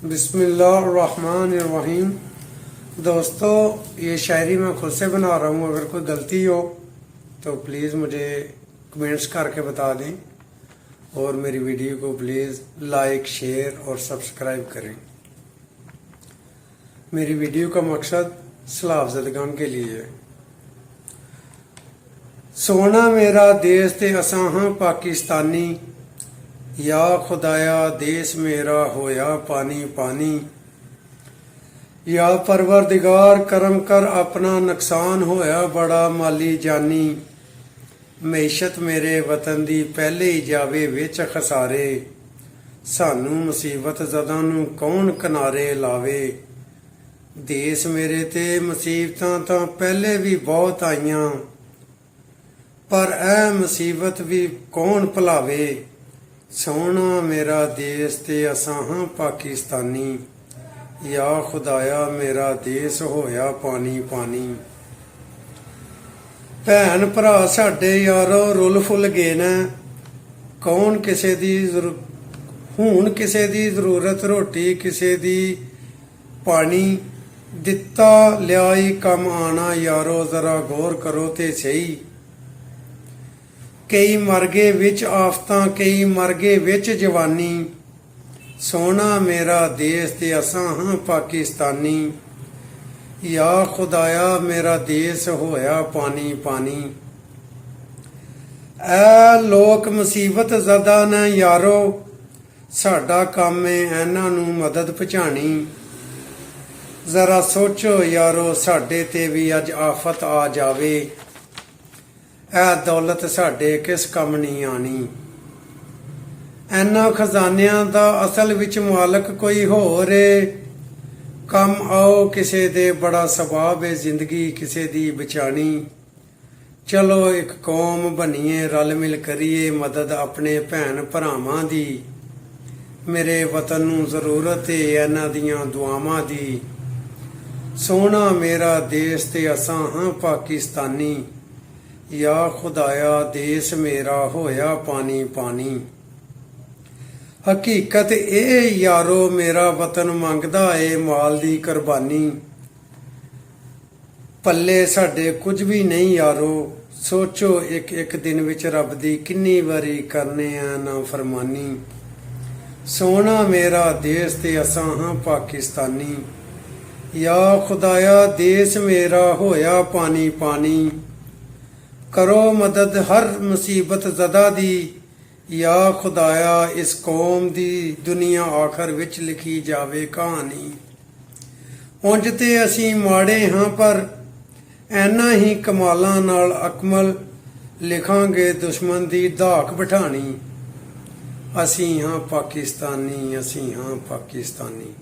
बिस्मिल्लाहिर्रहमानिर्रहीम। दोस्तों, ये शायरी मैं खुद से बना रहा हूँ। अगर कोई गलती हो तो प्लीज़ मुझे कमेंट्स करके बता दें और मेरी वीडियो को प्लीज़ लाइक, शेयर और सब्सक्राइब करें। मेरी वीडियो का मकसद सलाफज़दगान के लिए है। सोना मेरा देश ते असां हां पाकिस्तानी, या खुदाया देश मेरा होया पानी पानी। या परवरदिगार करम कर अपना नुकसान होया बड़ा माली जानी। मैशत मेरे वतन दी पहले ही जावे विच खसारे, सानू मुसीबत ज़दा नू कौन किनारे लावे। देश मेरे ते मुसीबतां तां पहले भी बहुत आईयां, पर ऐ मुसीबत भी कौन भुलावे। सोना मेरा देश ते असां हां पाकिस्तानी, या खुदाया मेरा देश होया पानी पानी। भैन भरा साडे यारो रुल फुल गए ने, कौन किसे दी हुण किसे दी जरूरत रोटी किसे दी पानी। दिता लियाई कम आना यारो जरा गौर करो ते सही। कई मर गए विच आफतां कई मर गए विच जवानी। सोना मेरा देश ते असां हां पाकिस्तानी, या खुदाया मेरा देश होया पानी पानी। ऐ लोक मुसीबत ज़दा ने यारो, साडा काम है इन्हां नू मदद पहुंचानी। जरा सोचो यारो साडे ते भी अज आफत आ जावे, ऐ दौलत साडे किस कम नहीं आनी। इन्हां खजानियां दा असल विच मालक कोई होर है। कम आओ किसे दे बड़ा सवाब है जिंदगी किसे दी बचानी। चलो एक कौम बनीए रल मिल करिए मदद अपने भैन भरावां दी। मेरे वतन नू जरूरत है इन्हां दियां दुआवां दी। सोना मेरा देश ते असां हां पाकिस्तानी, या खुदाया देश मेरा होया पानी पानी। हकीकत ए यारो मेरा वतन मंगदा ए माल दी कुर्बानी। पल्ले साडे कुछ भी नहीं यारो, सोचो एक एक दिन विच रब दी किन्नी वारी करने आ ना फरमानी। सोना मेरा देश ते असां हां पाकिस्तानी, या खुदाया देश मेरा होया पानी पानी। करो मदद हर मुसीबत ज़दा दी, या खुदाया इस कौम दी दुनिया आखर विच लिखी जावे कहानी। उंज ते असीं माड़े हां पर ऐना ही कमालां नाल अकमल लिखांगे दुश्मन दी धाक बिठानी। असीं हां पाकिस्तानी, असीं हां पाकिस्तानी।